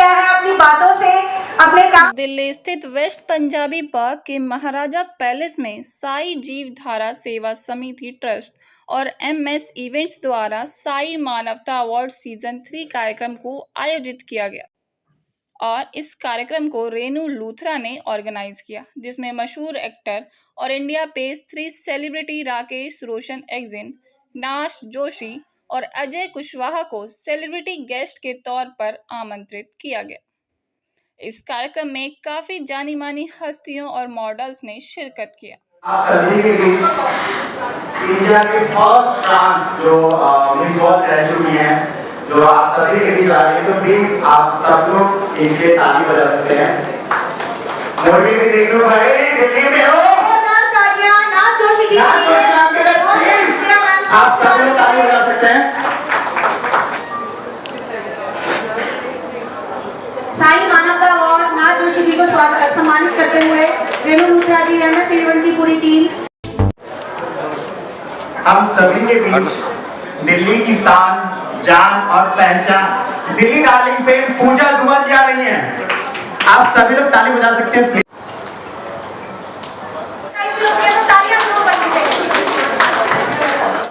किया है अपनी बातों से, अपने काम। दिल्ली स्थित वेस्ट पंजाबी बाग के महाराजा पैलेस में साई जीवधारा सेवा समिति ट्रस्ट और MS इवेंट्स द्वारा साई मानवता अवार्ड सीजन 3 कार्यक्रम को आयोजित किया गया और इस कार्यक्रम को रेनू लूथरा ने ऑर्गेनाइज किया, जिसमें मशहूर एक्टर और India pace 3 celebrity Rakesh Roshan एक्जिन, नाश जोशी और अजय कुशवाहा को सेलिब्रिटी गेस्ट के तौर पर आमंत्रित किया गया। इस कार्यक्रम में काफी जानी मानी हस्तियों और मॉडल्स ने शिरकत किया। आप सभी के बीच इंडिया के फर्स्ट ट्रांस जो मिस वर्ल्ड रह चुकी हैं, जो आप सभी के बीच आ रही है, तो प्लीज आप सब लोग इनके ताली बजा सकते हैं। मोदी भी देख लो भाई, दिल्ली में हो आप सब लोग ताली बजा सकते हैं। साई मानवता अवार्ड नाथ जोशी जी को सम्मानित करते हुए रेनू लूथरा जी, MS इवेंट की पूरी टीम। हम सभी के बीच दिल्ली की शान, जान और पहचान, दिल्ली डार्लिंग फेम पूजा दुआ जी आ रही हैं। आप सभी लोग ताली बजा सकते हैं प्लीज।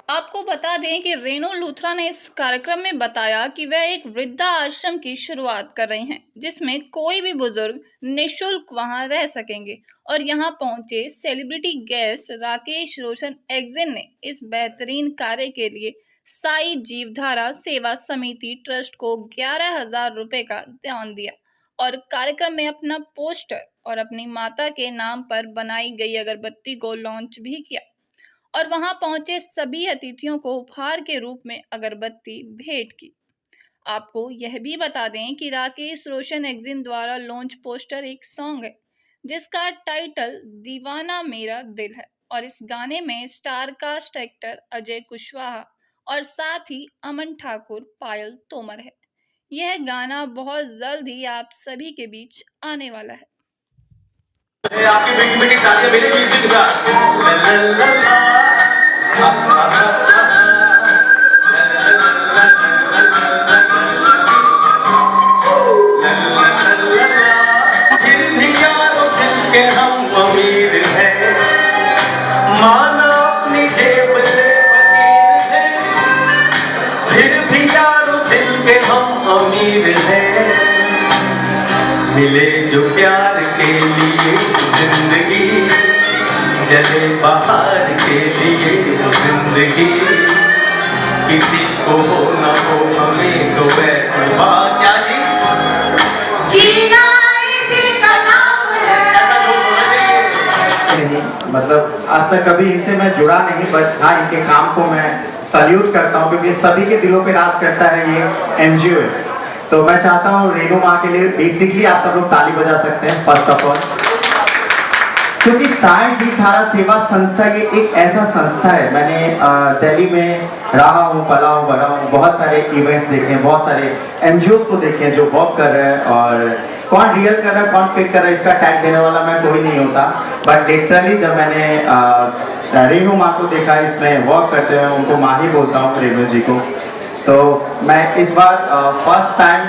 आपको बता दें कि रेनू लूथरा ने इस कार्यक्रम में बताया कि वह एक वृद्धा आश्रम की शुरुआत कर रही हैं, जिसमें कोई भी बुजुर्ग निःशुल्क वहां रह सकेंगे। और यहां पहुंचे सेलिब्रिटी गेस्ट राकेश रोशन एक्जिन ने इस बेहतरीन कार्य के लिए साई जीवधारा सेवा समिति ट्रस्ट को 11,000 रुपए का दान दिया और कार्यक्रम में अपना पोस्टर और अपनी माता के नाम पर बनाई गई अगरबत्ती को लॉन्च भी किया और वहां पहुंचे सभी अतिथियों को उपहार के रूप में अगरबत्ती भेंट की। आपको यह भी बता दें कि राकेश रोशन एक्जिन द्वारा लॉन्च पोस्टर एक सॉन्ग है जिसका टाइटल दीवाना मेरा दिल है और इस गाने में star cast actor Ajay Kushwaha और साथ ही अमन ठाकुर, पायल तोमर है। यह गाना बहुत जल्द ही आप सभी के बीच आने वाला है। आपकी बेटी बेटी तालियां मेरे म्यूजिक के साथ। फिर भी यारों दिल के हम अमीर हैं, माना अपनी जेब से फकीर हैं। फिर भी यारों दिल के हम अमीर हैं, मिले जो प्यार के लिए जिंदगी, चले बाहर के लिए जिंदगी। किसी को हो न हो हमें तो बैठा क्या जी जीना इसी का नाम है। ऐसा लोग होना चाहिए। मतलब आज तक कभी इनसे मैं जुड़ा नहीं, बट हाँ इनके काम को मैं सल्यूट करता हूँ क्योंकि सभी के दिलों पे राज करता है ये NGO है। तो मैं चाहता हूँ रेनू माँ के लिए बेसिकली आप सब लोग ताली बजा सकते हैं फर्स्ट ऑफ ऑल, क्योंकि साई जीवधारा सेवा संस्था ये एक ऐसा संस्था है। मैंने दिल्ली में रहा हूँ, पला हूँ, बड़ा हूँ, बहुत सारे इवेंट्स देखे हैं, बहुत सारे NGOs को देखे हैं जो वर्क कर रहे हैं और कौन रियल कर रहा है कौन फेक कर रहा है इसका टैग देने वाला मैं कोई नहीं होता। बट लिटरली जब मैंने रेनू माँ को देखा इसमें वर्क करते हुए, उनको माँ ही बोलता हूँ रेनू जी को, तो मैं इस बार फर्स्ट टाइम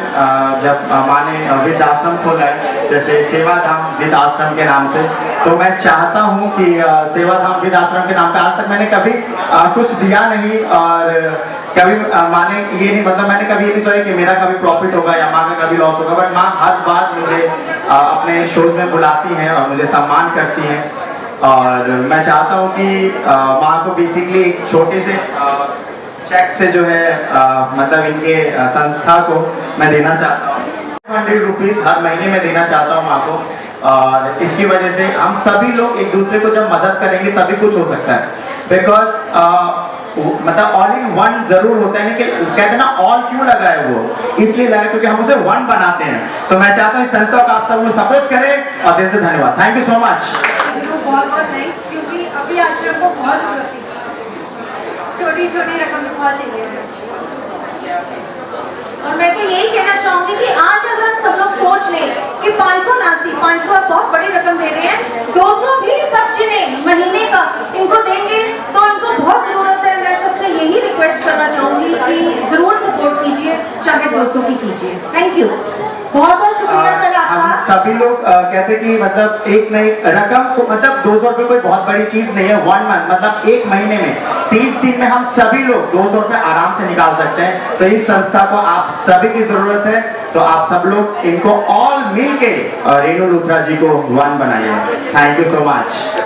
जब माँ ने वृद्धाश्रम खोला है, जैसे सेवाधाम वृद्धाश्रम के नाम से, तो मैं चाहता हूँ कि सेवाधाम वृद्धाश्रम के नाम पे आज तक मैंने कभी कुछ दिया नहीं और कभी माँ ने ये नहीं, मतलब मैंने कभी ये नहीं सोचा कि मेरा कभी प्रॉफिट होगा या माँ का कभी लॉस होगा, बट माँ हर बार मुझे अपने शोज में बुलाती हैं और मुझे सम्मान करती हैं। और मैं चाहता हूँ कि माँ को बेसिकली एक छोटे से चेक से जो है मतलब इनके संस्था को मैं देना चाहता हूँ 100 रुपीज हर महीने में देना चाहता हूँ माँ को। और इसकी वजह से हम सभी लोग एक दूसरे को जब मदद करेंगे तभी कुछ हो सकता है। बिकॉज मतलब ऑल इन वन जरूर होता है कि कहते हैं ना ऑल क्यों लगा है वो इसलिए लगा क्योंकि हम उसे वन बनाते हैं। तो मैं चाहता हूँ इस संस्था को आप सब लोग सपोर्ट करें और दिल से धन्यवाद। Thank you so much. बहुत थैंक्स, क्योंकि अभी आश्रम को बहुत जरूरत है, छोटी छोटी रकम में बहुत चाहिए। और मैं तो यही कहना चाहूंगी कि आज अगर हम सब लोग सोच लें कि 500 नाती 500 बहुत बड़ी रकम दे रहे हैं, 200 भी सब जिन्हें महीने का इनको देंगे तो इनको बहुत जरूरत है। मैं सबसे यही रिक्वेस्ट करना चाहूंगी कि जरूर सपोर्ट कीजिए, चाहे 200 की कीजिए। Thank you. बहुत बहुत शुक्रिया सर हम आपका। सभी लोग कहते कि मतलब एक नई रकम को मतलब 200 रुपये कोई बहुत बड़ी चीज नहीं है। 1 मंथ मतलब 1 महीने में 30 दिन में हम सभी लोग 200 रुपये आराम से निकाल सकते हैं। तो इस संस्था को आप सभी की जरूरत है, तो आप सब लोग इनको ऑल मिल के रेणु लूथरा जी को वन बनाइए। Thank you so much.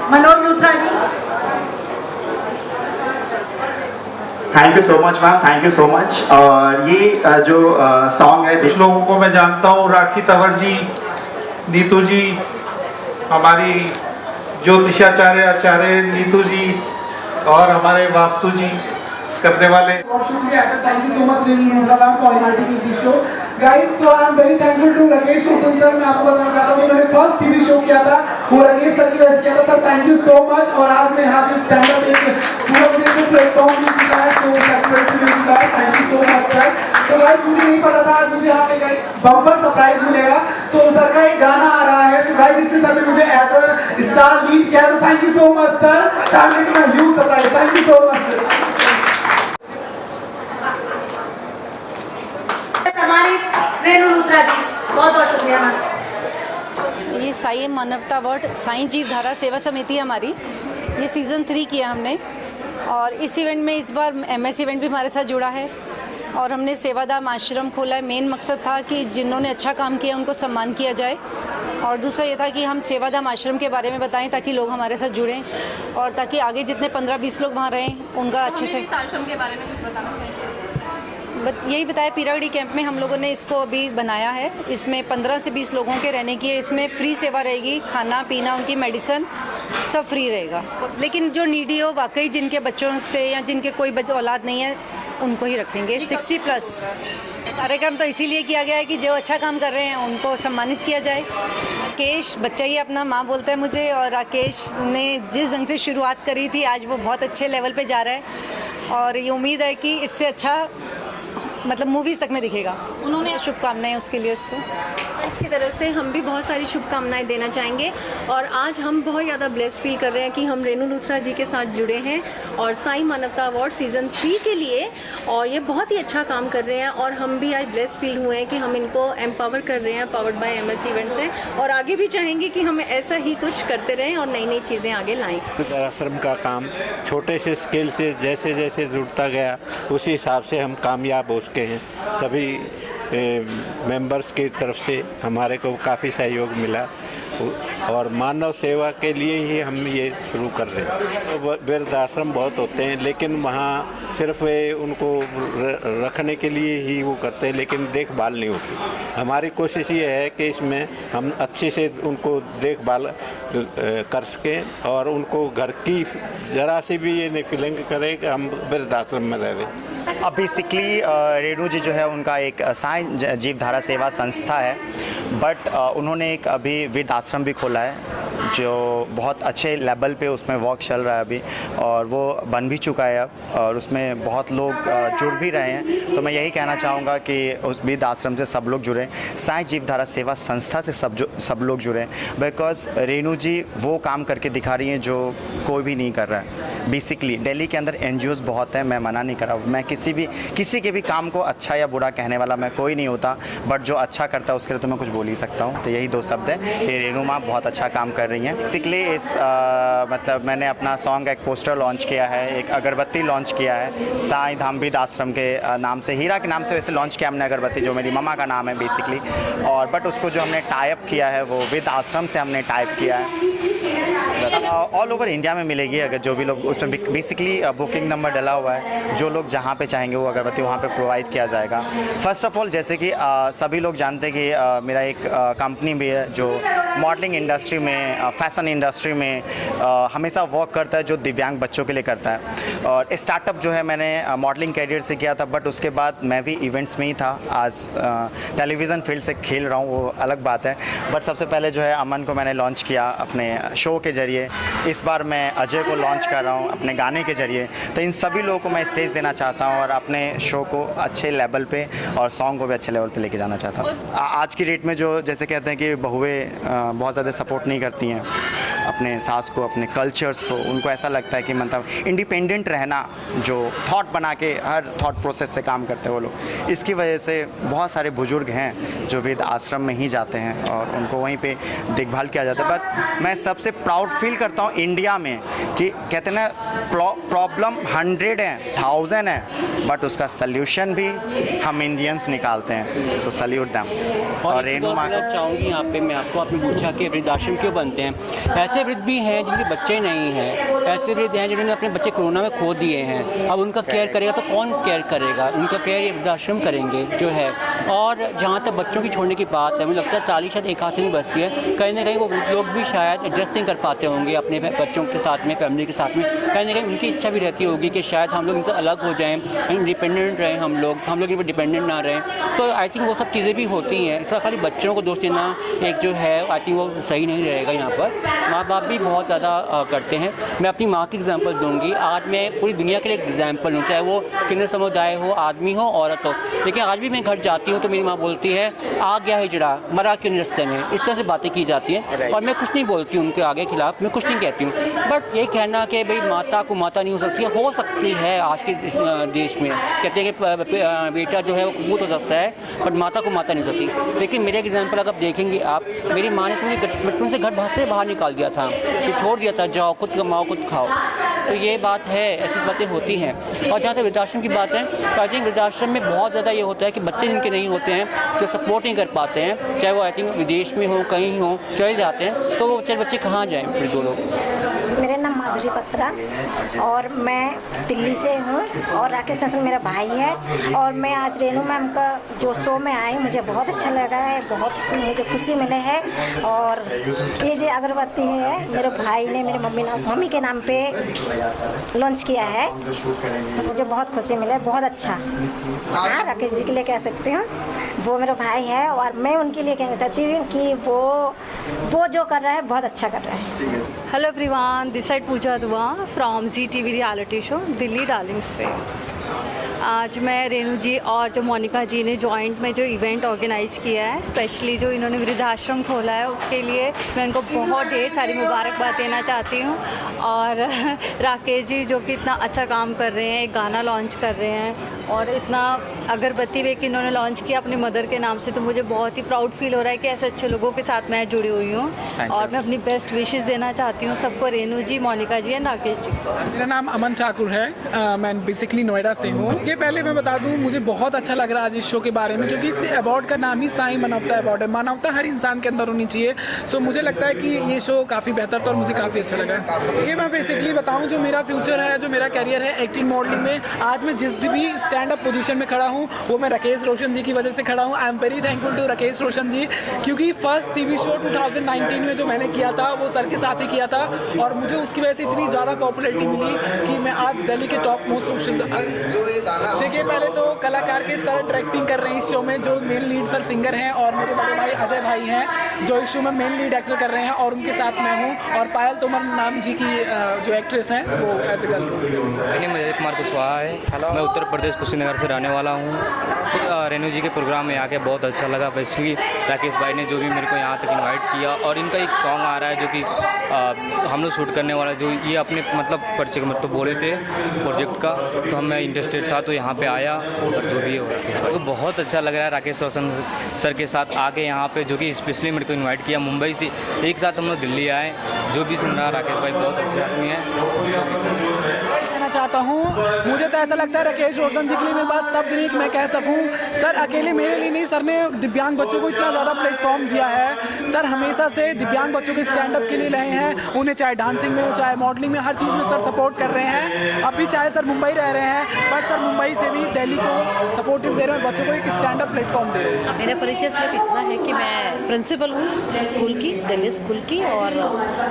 Manoj Luthra ji. Thank you so much ma'am, thank you so much. और ये जो सॉन्ग है, कुछ लोगों को मैं जानता हूँ, राखी तंवर जी, नीतू जी, हमारी ज्योतिषाचार्य आचार्य नीतू जी और हमारे वास्तु जी करने वाले। बहुत शुक्रिया, thank you so much Renu Luthra ma'am for inviting me this show. Guys, so I am very thankful to Rakesh Roshan sir. मैं आपको बताना चाहता हूँ कि मैंने फर्स्ट टीवी शो किया था वो राकेश सर की वजह से किया था। Sir thank you so much. और आज मैं यहाँ पे स्टैंड अप एक पूरा मुझे प्लेटफॉर्म मिल चुका है, तो सक्सेस मिल चुका है। Thank you so much sir. तो गाइस, मुझे नहीं पता था आज मुझे यहाँ पे बम्पर सरप्राइज मिलेगा। तो सर का एक गाना आ रहा है, तो गाइस इसके साथ मुझे एज अ स्टार लीड किया, तो thank you so much sir. I am making a huge surprise. Thank you so much sir. हमारी रेणु लूथरा जी, बहुत बहुत शुक्रिया मैम। ये साई मानवता अवार्ड साईं जीवधारा सेवा समिति है हमारी, ये सीज़न 3 किया हमने। और इस इवेंट में इस बार MS इवेंट भी हमारे साथ जुड़ा है और हमने सेवाधाम आश्रम खोला है। मेन मकसद था कि जिन्होंने अच्छा काम किया उनको सम्मान किया जाए, और दूसरा ये था कि हम सेवाधाम आश्रम के बारे में बताएं ताकि लोग हमारे साथ जुड़ें और ताकि आगे जितने 15-20 लोग वहाँ रहें उनका अच्छे से। आश्रम के बारे में कुछ बताना चाहिए। यही बताया, पीरागढ़ी कैंप में हम लोगों ने इसको अभी बनाया है। इसमें 15 से 20 लोगों के रहने की है। इसमें फ्री सेवा रहेगी, खाना पीना, उनकी मेडिसिन सब फ्री रहेगा। लेकिन जो नीडी हो, वाकई जिनके बच्चों से या जिनके कोई औलाद नहीं है उनको ही रखेंगे 60+। कार्यक्रम तो इसीलिए किया गया है कि जो अच्छा काम कर रहे हैं उनको सम्मानित किया जाए। राकेश बच्चा ही अपना माँ बोलता है मुझे, और राकेश ने जिस ढंग से शुरुआत करी थी आज वो बहुत अच्छे लेवल पे जा रहा है और ये उम्मीद है कि इससे अच्छा मतलब मूवीज़ तक में दिखेगा। उन्होंने शुभकामनाएं उसके लिए उसको। फ्रेंड्स की तरफ से हम भी बहुत सारी शुभकामनाएं देना चाहेंगे। और आज हम बहुत ज़्यादा ब्लेस्ड फील कर रहे हैं कि हम रेणु लूथरा जी के साथ जुड़े हैं और साई मानवता अवार्ड सीज़न 3 के लिए, और ये बहुत ही अच्छा काम कर रहे हैं। और हम भी आज ब्लेस्ड फील हुए हैं कि हम इनको एम्पावर कर रहे हैं, पावर्ड बाय MS इवेंट से, और आगे भी चाहेंगे कि हम ऐसा ही कुछ करते रहें और नई नई चीज़ें आगे लाएँ। आश्रम का काम छोटे से स्केल से जैसे जैसे जुड़ता गया उसी हिसाब से हम कामयाब हो चुके हैं। सभी मेंबर्स की तरफ से हमारे को काफ़ी सहयोग मिला और मानव सेवा के लिए ही हम ये शुरू कर रहे हैं। तो वृद्धाश्रम बहुत होते हैं लेकिन वहाँ सिर्फ उनको रखने के लिए ही वो करते हैं, लेकिन देखभाल नहीं होती। हमारी कोशिश ये है कि इसमें हम अच्छे से उनको देखभाल कर सकें और उनको घर की ज़रा सी भी ये नहीं फीलिंग करें कि हम वृद्धाश्रम में रह रहे हैं। अब बेसिकली रेणु जी जो है उनका एक साईं जीवधारा सेवा संस्था है, बट उन्होंने एक अभी वृद्ध आश्रम भी खोला है जो बहुत अच्छे लेवल पे उसमें वर्क चल रहा है अभी, और वो बन भी चुका है अब, और उसमें बहुत लोग जुड़ भी रहे हैं। तो मैं यही कहना चाहूँगा कि उस वृद्ध आश्रम से सब लोग जुड़ें, साईं जीवधारा सेवा संस्था से सब लोग जुड़ें, बिकॉज रेणु जी वो काम करके दिखा रही हैं जो कोई भी नहीं कर रहा है। बेसिकली दिल्ली के अंदर NGOs बहुत हैं, मैं मना नहीं कर रहा हूँ, मैं किसी के भी काम को अच्छा या बुरा कहने वाला मैं कोई नहीं होता, बट जो अच्छा करता है उसके लिए तो मैं कुछ बोल ही सकता हूँ। तो यही 2 शब्द है कि रेणु माँ बहुत अच्छा काम कर रही हैं। बेसिकली इस मतलब मैंने अपना सॉन्ग एक पोस्टर लॉन्च किया है, एक अगरबत्ती लॉन्च किया है साईं धाम वृद्ध आश्रम के नाम से, हीरा के नाम से वैसे लॉन्च किया हमने अगरबत्ती, जो मेरी मम्मा का नाम है बेसिकली। और बट उसको जो हमने टाइप किया है वो वृद्ध आश्रम से हमने टाइप किया है। ऑल ओवर इंडिया में मिलेगी, अगर जो भी लोग उसमें बेसिकली बुकिंग नंबर डला हुआ है, जो लोग जहाँ पे चाहेंगे वो अगरबत्ती वहाँ पे प्रोवाइड किया जाएगा। फर्स्ट ऑफ ऑल जैसे कि सभी लोग जानते हैं कि मेरा एक कंपनी भी है जो मॉडलिंग इंडस्ट्री में, फैशन इंडस्ट्री में हमेशा वर्क करता है, जो दिव्यांग बच्चों के लिए करता है। और स्टार्टअप जो है मैंने मॉडलिंग कैरियर से किया था, बट उसके बाद मैं भी इवेंट्स में ही था। आज टेलीविज़न फील्ड से खेल रहा हूँ वो अलग बात है, बट सबसे पहले जो है अमन को मैंने लॉन्च किया अपने शो के ज़रिए, इस बार मैं अजय को लॉन्च कर रहा हूँ अपने गाने के ज़रिए। तो इन सभी लोगों को मैं स्टेज देना चाहता हूँ और अपने शो को अच्छे लेवल पे और सॉन्ग को भी अच्छे लेवल पे लेके जाना चाहता हूँ। आज की डेट में जो जैसे कहते हैं कि बहुएं बहुत ज़्यादा सपोर्ट नहीं करती हैं अपने सास को, अपने कल्चर्स को, उनको ऐसा लगता है कि मतलब इंडिपेंडेंट रहना, जो थॉट बना के हर थॉट प्रोसेस से काम करते हैं वो लोग, इसकी वजह से बहुत सारे बुजुर्ग हैं जो वृद्ध आश्रम में ही जाते हैं और उनको वहीं पे देखभाल किया जाता है। बट मैं सबसे प्राउड फील करता हूँ इंडिया में कि कहते हैं ना प्रॉब्लम 100 है, 1000 है, बट उसका सल्यूशन भी हम इंडियंस निकालते हैं। सो सल्यूट देम। और रेनू माँ चाहूँगी यहाँ पे मैं आपको, आपने पूछा कि वृद्धाश्रम क्यों बनते हैं। ऐसे वृद्ध भी हैं जिनके बच्चे नहीं हैं, ऐसे वृद्ध हैं जिन्होंने अपने बच्चे कोरोना में खो दिए हैं। अब उनका केयर करेगा तो कौन केयर करेगा? उनका केयर ये वृद्धाश्रम करेंगे जो है। और जहाँ तक बच्चों की छोड़ने की बात है, मुझे लगता है ताली शायद एक हाथ से नहीं बचती है। कहीं ना कहीं वो लोग भी शायद एडजस्ट नहीं कर पाते होंगे अपने बच्चों के साथ में, फैमिली के साथ में। कहीं ना कहीं उनकी इच्छा भी रहती होगी कि शायद हम लोग इनसे अलग हो जाएँ, इंडिपेंडेंट रहें, हम लोग इन पर डिपेंडेंट ना रहें। तो आई थिंक वो सब चीज़ें भी होती हैं। इसका खाली बच्चों को दोष देना एक जो है आई थिंक वो सही नहीं रहेगा। यहाँ पर माँ बाप भी बहुत ज़्यादा करते हैं। मैं अपनी माँ की एग्जांपल दूंगी। आज मैं पूरी दुनिया के लिए एग्जांपल हूँ, चाहे वो किन्नर समुदाय हो, आदमी हो, औरत हो। लेकिन आज भी मैं घर जाती हूँ तो मेरी माँ बोलती है आ गया है जड़ा, मरा क्यों नहीं रास्ते में। इस तरह से बातें की जाती हैं और मैं कुछ नहीं बोलती उनके आगे खिलाफ, मैं कुछ नहीं कहती हूँ। बट ये कहना कि भाई माता को माता नहीं हो सकती है आज के देश में। कहते हैं कि बेटा जो है वो कबूत हो सकता है बट माता को माता नहीं हो सकती। लेकिन मेरे एग्जाम्पल अगर देखेंगे आप, मेरी माँ ने मुझे बचपन से घर से बाहर निकाल दिया था, कि छोड़ दिया था, जाओ खुद कमाओ खुद खाओ। तो ये बात है, ऐसी बातें होती हैं। और जहाँ तक वृद्धाश्रम की बात है तो आई थिंक वृद्धाश्रम में बहुत ज़्यादा ये होता है कि बच्चे जिनके नहीं होते हैं, जो सपोर्ट नहीं कर पाते हैं, चाहे वो आई थिंक विदेश में हो, कहीं हो, चले जाते हैं, तो वो बच्चे कहाँ जाएँ फिर दो लोग। मेरा नाम माधुरी पत्रा और मैं दिल्ली से हूँ और राकेश रोशन मेरा भाई है। और मैं आज रेनू मैम का जो शो में आई, मुझे बहुत अच्छा लगा है, बहुत मुझे खुशी मिले है। और ये जो अगरबत्ती है मेरे भाई ने मेरे मम्मी के नाम पे लॉन्च किया है, मुझे बहुत खुशी मिले, बहुत अच्छा। हाँ, राकेश जी के लिए कह सकती हूँ, वो मेरा भाई है और मैं उनके लिए कहना चाहती हूँ कि वो जो कर रहा है बहुत अच्छा कर रहा है। Hello everyone, this side Pooja Dua from ZTV reality show Delhi darlings वे। आज मैं रेनू जी और जो मोनिका जी ने जॉइंट में जो इवेंट ऑर्गेनाइज़ किया है, स्पेशली जो इन्होंने वृद्धाश्रम खोला है, उसके लिए मैं इनको बहुत ढेर सारी मुबारकबाद देना चाहती हूँ। और राकेश जी जो कि इतना अच्छा काम कर रहे हैं, एक गाना लॉन्च कर रहे हैं और इतना अगरबत्ती वेक इन्होंने लॉन्च किया अपनी मदर के नाम से, तो मुझे बहुत ही प्राउड फील हो रहा है कि ऐसे अच्छे लोगों के साथ मैं जुड़ी हुई हूँ। और मैं अपनी बेस्ट विशेस देना चाहती हूँ सबको, रेनू जी, मोनिका जी एंड राकेश जी को। मेरा नाम अमन ठाकुर है, मैं बेसिकली नोएडा से हूँ। ये पहले मैं बता दूँ, मुझे बहुत अच्छा लग रहा है आज इस शो के बारे में, क्योंकि इस अवार्ड का नाम ही साईं मानवता अवार्ड है। मानवता हर इंसान के अंदर होनी चाहिए। सो मुझे लगता है कि ये शो काफ़ी बेहतर था और मुझे काफ़ी अच्छा लगा। ये मैं बेसिकली बताऊँ, जो मेरा फ्यूचर है, जो मेरा करियर है एक्टिंग मॉडलिंग में, आज मैं जिस भी स्टैंड अप पोजीशन में खड़ा हूँ वो मैं राकेश रोशन जी की वजह से खड़ा हूँ। I am very thankful to Rakesh Roshan ji, क्योंकि फर्स्ट टीवी शो 2019 में जो मैंने किया था वो सर के साथ ही किया था और मुझे उसकी वजह से इतनी ज़्यादा पॉपुलैरिटी मिली कि मैं आज दिल्ली के टॉप मोस्ट। देखिए, पहले तो कलाकार के सर डायरेक्टिंग कर रहे हैं इस शो में, जो मेन लीड सर सिंगर हैं, और मेरे बड़े भाई अजय भाई हैं जो इस शो में मेन लीड एक्टर कर रहे हैं और उनके साथ मैं हूँ। और पायल तोमर नाम जी की जो एक्ट्रेस हैं वो एज ए गर्ल। मेरा नाम अजय कुमार कुशवाहा है, मैं उत्तर प्रदेश कुशीनगर से रहने वाला हूँ। तो रेनू जी के प्रोग्राम में आके बहुत अच्छा लगा, स्पेशली राकेश भाई ने जो भी मेरे को यहाँ तक इनवाइट किया। और इनका एक सॉन्ग आ रहा है जो कि हम लोग शूट करने वाला, जो ये अपने मतलब परिचय मतलब बोले थे प्रोजेक्ट का, तो मैं इंटरेस्टेड था तो यहाँ पे आया। और जो भी है तो बहुत अच्छा लग रहा है राकेश रोशन सर के साथ आके यहाँ पे, जो कि स्पेशली मेरे को इन्वाइट किया मुंबई से, एक साथ हम लोग दिल्ली आए। जो भी सुन रहा राकेश भाई बहुत अच्छे आदमी है। चाहता हूँ, मुझे तो ऐसा लगता है राकेश रोशन जी के लिए मेरे पास शब्द नहीं कि मैं कह सकूँ। सर अकेले मेरे लिए नहीं, सर ने दिव्यांग बच्चों को इतना ज़्यादा प्लेटफॉर्म दिया है। सर हमेशा से दिव्यांग बच्चों के स्टैंड अप के लिए रहे हैं, उन्हें चाहे डांसिंग में हो, चाहे मॉडलिंग में, हर चीज़ में सर सपोर्ट कर रहे हैं। अब भी चाहे सर मुंबई रह रहे हैं, बट सर मुंबई से भी दिल्ली को सपोर्टिव दे रहे हैं और बच्चों को एक स्टैंड अप प्लेटफॉर्म दे रहे हैं। मेरा परिचय सिर्फ इतना है कि मैं प्रिंसिपल हूँ स्कूल की, दिल्ली स्कूल की, और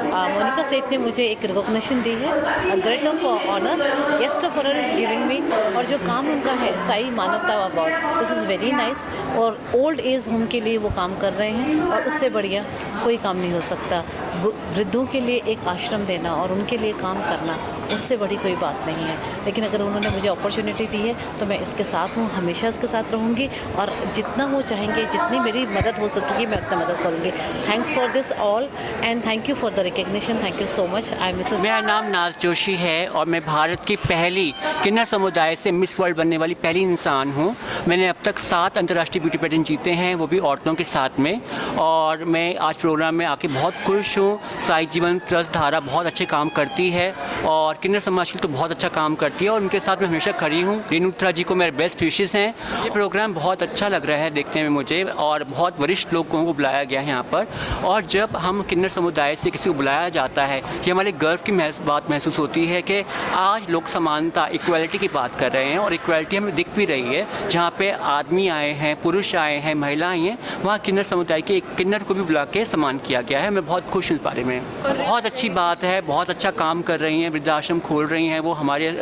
मोनिका सेठ ने मुझे एक रिकॉग्निशन दी है, great of honour, guest of honour is giving me. और जो काम उनका है Sai Manavta award, this is very nice. और ओल्ड एज होम के लिए वो काम कर रहे हैं और उससे बढ़िया कोई काम नहीं हो सकता। वृद्धों के लिए एक आश्रम देना और उनके लिए काम करना, उससे बड़ी कोई बात नहीं है। लेकिन अगर उन्होंने मुझे अपॉर्चुनिटी दी है तो मैं इसके साथ हूँ, हमेशा इसके साथ रहूँगी और जितना वो चाहेंगे, जितनी मेरी मदद हो सकेगी मैं उतना मदद करूँगी। Thanks for this all and thank you for the recognition. Thank you so much. I Mrs. मेरा नाम नाज जोशी है और मैं भारत की पहली किन्नर समुदाय से मिस वर्ल्ड बनने वाली पहली इंसान हूँ। मैंने अब तक 7 अंतर्राष्ट्रीय ब्यूटी पेजेंट जीते हैं, वो भी औरतों के साथ में। और मैं आज प्रोग्राम में आके बहुत खुश हूँ। साई जीवन ट्रस्ट धारा बहुत अच्छे काम करती है और किन्नर समाज के लिए तो बहुत अच्छा काम करती है और उनके साथ मैं हमेशा खड़ी हूँ। रेणु लूथरा जी को मेरे बेस्ट विशेस हैं। ये प्रोग्राम बहुत अच्छा लग रहा है देखने में मुझे और बहुत वरिष्ठ लोगों को बुलाया गया है यहाँ पर। और जब हम किन्नर समुदाय से किसी को बुलाया जाता है कि हमारे गर्व की बात महसूस होती है कि आज लोग समानता, इक्वालिटी की बात कर रहे हैं और इक्वालिटी हमें दिख भी रही है। जहाँ पे आदमी आए हैं, पुरुष आए हैं, महिलाएं हैं, वहाँ किन्नर समुदाय के एक किन्नर को भी बुला के सम्मान किया गया है। मैं बहुत खुश हूँ इस बारे में। बहुत अच्छी बात है, बहुत अच्छा काम कर रही हैं, वृद्धाश्रम खोल रही हैं। वो हमारे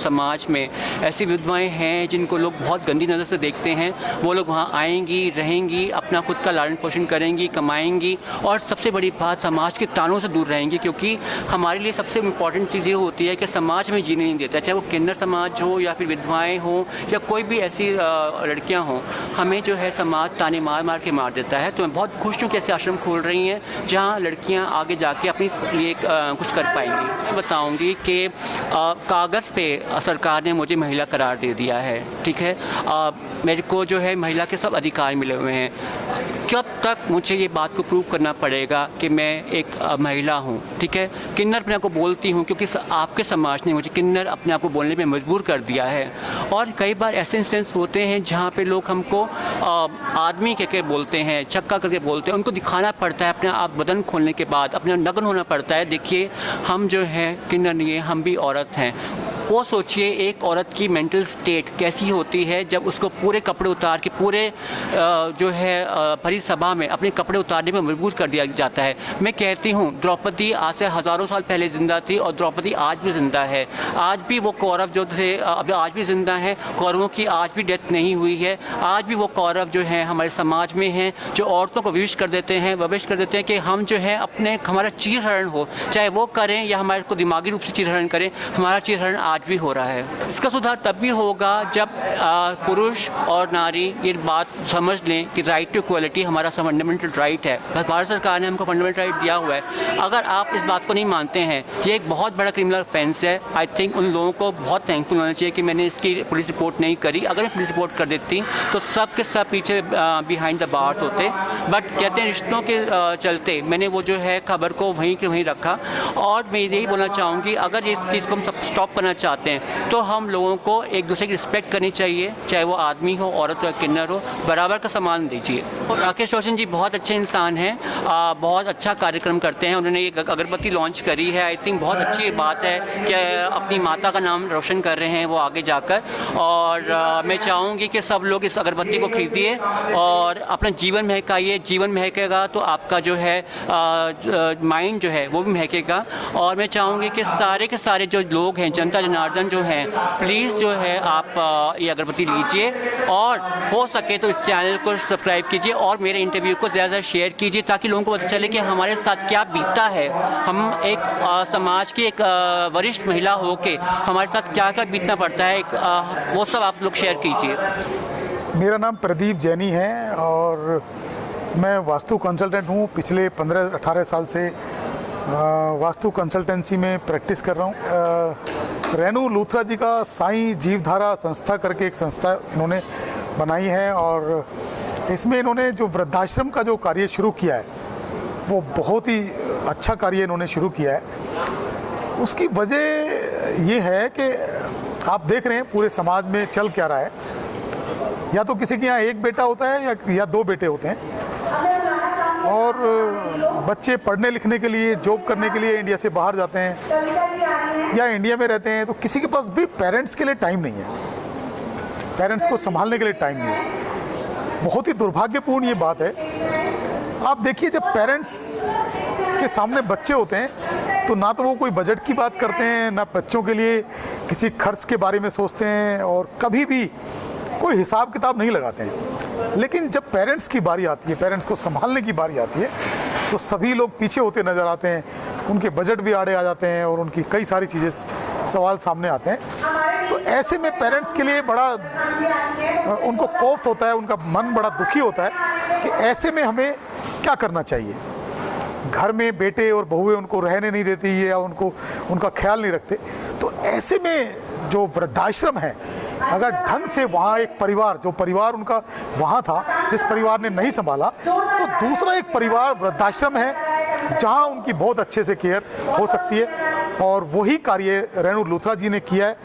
समाज में ऐसी विधवाएं हैं जिनको लोग बहुत गंदी नज़र से देखते हैं, वो लोग वहाँ आएंगी, रहेंगी, अपना खुद का लालन पोषण करेंगी, कमाएंगी और सबसे बड़ी बात समाज के तानों से दूर रहेंगी। क्योंकि हमारे लिए सबसे इम्पॉर्टेंट चीज़ ये होती है कि समाज में जीने नहीं देता, चाहे वो किन्नर समाज हो या फिर विधवाएं हो या कोई भी ऐसी लड़कियां हों, हमें जो है समाज ताने मार मार के मार देता है। तो मैं बहुत खुश हूँ कि ऐसे आश्रम खोल रही हैं जहाँ लड़कियां आगे जाके अपने लिए कुछ कर पाएंगी। मैं बताऊँगी कि कागज़ पे सरकार ने मुझे महिला करार दे दिया है, ठीक है। मेरे को जो है महिला के सब अधिकार मिले हुए हैं। कब तक मुझे ये बात को प्रूव करना पड़ेगा कि मैं एक महिला हूँ, ठीक है। किन्नर अपने आप को बोलती हूँ क्योंकि आपके समाज ने मुझे किन्नर अपने आप को बोलने पे मजबूर कर दिया है। और कई बार ऐसे इंसिडेंट्स होते हैं जहाँ पे लोग हमको आदमी कह के बोलते हैं, चक्का करके बोलते हैं। उनको दिखाना पड़ता है अपने आप बदन खोलने के बाद, अपने नग्न होना पड़ता है। देखिए हम जो है किन्नर नहीं है, हम भी औरत हैं। वो सोचिए एक औरत की मेंटल स्टेट कैसी होती है जब उसको पूरे कपड़े उतार के पूरे जो है भरी सभा में अपने कपड़े उतारने में मजबूर कर दिया जाता है। मैं कहती हूँ द्रौपदी आज से हज़ारों साल पहले ज़िंदा थी और द्रौपदी आज भी ज़िंदा है। आज भी वो कौरव जो थे अब आज भी ज़िंदा हैं। कौरवों की आज भी डेथ नहीं हुई है। आज भी वो कौरव जो हैं हमारे समाज में हैं जो औरतों को विश कर देते हैं, वविश कर देते हैं कि हम जो है अपने हमारा चीरहरण हो, चाहे वो करें या हमारे को दिमागी रूप से चीरहरण करें, हमारा चीरहरण आज भी हो रहा है। इसका सुधार तब भी होगा जब पुरुष और नारी ये बात समझ लें कि राइट टू इक्वलिटी हमारा फंडामेंटल राइट है। भारत सरकार ने हमको फंडामेंटल राइट दिया हुआ है। अगर आप इस बात को नहीं मानते हैं, ये एक बहुत बड़ा क्रिमिनल ऑफेंस है। आई थिंक उन लोगों को बहुत थैंकफुल होना चाहिए कि मैंने इसकी पुलिस रिपोर्ट नहीं करी। अगर मैं पुलिस रिपोर्ट कर देती तो सब के सब पीछे बिहाइंड द बार्स होते। बट कहते हैं रिश्तों के चलते मैंने वो जो है खबर को वहीं के वहीं रखा। और मैं यही बोलना चाहूँगी अगर इस चीज़ को हम सब स्टॉप करना चाहते हैं तो हम लोगों को एक दूसरे की रिस्पेक्ट करनी चाहिए, चाहे वो आदमी हो, औरत हो या किन्नर हो, बराबर का सम्मान दीजिए। और राकेश रोशन जी बहुत अच्छे इंसान हैं, बहुत अच्छा कार्यक्रम करते हैं। उन्होंने एक अगरबत्ती लॉन्च करी है। आई थिंक बहुत अच्छी बात है कि अपनी माता का नाम रोशन कर रहे हैं वो आगे जाकर। और मैं चाहूँगी कि सब लोग इस अगरबत्ती को खरीदिए और अपना जीवन महकाइए। जीवन महकेगा तो आपका जो है माइंड जो है वो भी महकेगा। और मैं चाहूँगी कि सारे के सारे जो लोग हैं, जनता जनार्दन जो हैं, प्लीज़ जो है आप ये अगरबत्ती लीजिए और हो सके तो इस चैनल को सब्सक्राइब कीजिए और मेरे इंटरव्यू को ज़्यादा शेयर कीजिए ताकि लोगों को पता चले कि हमारे साथ क्या बीतता है। हम एक समाज की एक वरिष्ठ महिला हो के हमारे साथ क्या क्या बीतना पड़ता है, वो सब आप लोग शेयर कीजिए। मेरा नाम प्रदीप जैनी है और मैं वास्तु कंसल्टेंट हूँ। पिछले 15-18 साल से वास्तु कंसल्टेंसी में प्रैक्टिस कर रहा हूँ। रेणु लूथरा जी का साईं जीवधारा संस्था करके एक संस्था इन्होंने बनाई है और इसमें इन्होंने जो वृद्धाश्रम का जो कार्य शुरू किया है वो बहुत ही अच्छा कार्य इन्होंने शुरू किया है। उसकी वजह ये है कि आप देख रहे हैं पूरे समाज में चल क्या रहा है। या तो किसी के यहाँ एक बेटा होता है या 2 बेटे होते हैं और बच्चे पढ़ने लिखने के लिए, जॉब करने के लिए इंडिया से बाहर जाते हैं या इंडिया में रहते हैं तो किसी के पास भी पेरेंट्स के लिए टाइम नहीं है, पेरेंट्स को संभालने के लिए टाइम नहीं है। बहुत ही दुर्भाग्यपूर्ण ये बात है। आप देखिए जब पेरेंट्स के सामने बच्चे होते हैं तो ना तो वो कोई बजट की बात करते हैं, ना बच्चों के लिए किसी खर्च के बारे में सोचते हैं और कभी भी कोई हिसाब किताब नहीं लगाते हैं। लेकिन जब पेरेंट्स की बारी आती है, पेरेंट्स को संभालने की बारी आती है तो सभी लोग पीछे होते नज़र आते हैं, उनके बजट भी आड़े आ जाते हैं और उनकी कई सारी चीज़ें सवाल सामने आते हैं। तो ऐसे में पेरेंट्स के लिए बड़ा उनको कोफ्त होता है, उनका मन बड़ा दुखी होता है कि ऐसे में हमें क्या करना चाहिए। घर में बेटे और बहुएं उनको रहने नहीं देती है या उनको उनका ख्याल नहीं रखते। तो ऐसे में जो वृद्धाश्रम है, अगर ढंग से वहाँ एक परिवार, जो परिवार उनका वहाँ था, जिस परिवार ने नहीं संभाला, तो दूसरा एक परिवार वृद्धाश्रम है जहाँ उनकी बहुत अच्छे से केयर हो सकती है। और वही कार्य रेणु लूथरा जी ने किया है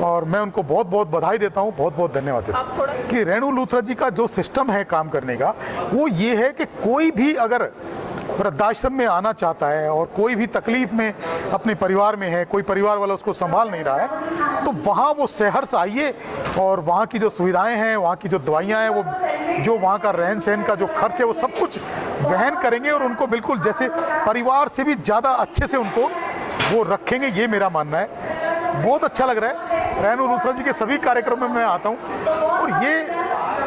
और मैं उनको बहुत बहुत बधाई देता हूँ, बहुत बहुत धन्यवाद देता हूँ। कि रेणु लूथरा जी का जो सिस्टम है काम करने का, वो ये है कि कोई भी अगर वृद्धाश्रम में आना चाहता है और कोई भी तकलीफ में अपने परिवार में है, कोई परिवार वाला उसको संभाल नहीं रहा है, तो वहाँ वो सहर्ष आइए और वहाँ की जो सुविधाएं हैं, वहाँ की जो दवाइयाँ हैं, वो जो वहाँ का रहन सहन का जो खर्च है, वो सब कुछ वहन करेंगे और उनको बिल्कुल जैसे परिवार से भी ज़्यादा अच्छे से उनको वो रखेंगे, ये मेरा मानना है। बहुत अच्छा लग रहा है। रेणु लूथरा जी के सभी कार्यक्रमों में मैं आता हूँ और ये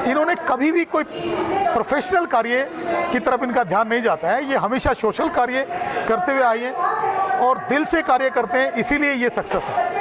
इन्होंने कभी भी कोई प्रोफेशनल कार्य की तरफ इनका ध्यान नहीं जाता है। ये हमेशा सोशल कार्य करते हुए आए हैं और दिल से कार्य करते हैं, इसीलिए ये सक्सेस है।